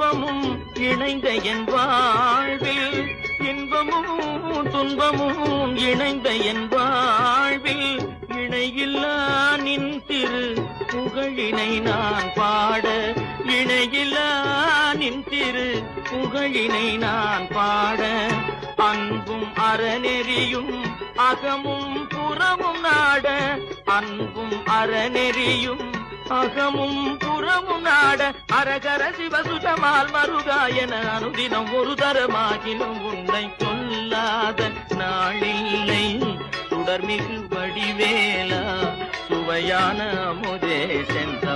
துன்பமும் இணைந்த என் வாழ்வில், இன்பமும் துன்பமும் இணைந்த என் வாழ்வில், இணையில்லா நின் திரு புகழினை நான் பாட, இணையில்லா நின் திரு புகழினை நான் பாட, அன்பும் அறநெறியும் அகமும் புறமும் நாட, அன்பும் அறநெறியும் அகமும் புறமும் நாட, அரகர சிவசுதமால் மருகாயன அனுதினம் ஒரு தரமாகினும் உன்னை சொல்லாத நாளில்லை. சுடர்மிகு வடிவேலா சுவையான அமுதே சென்ற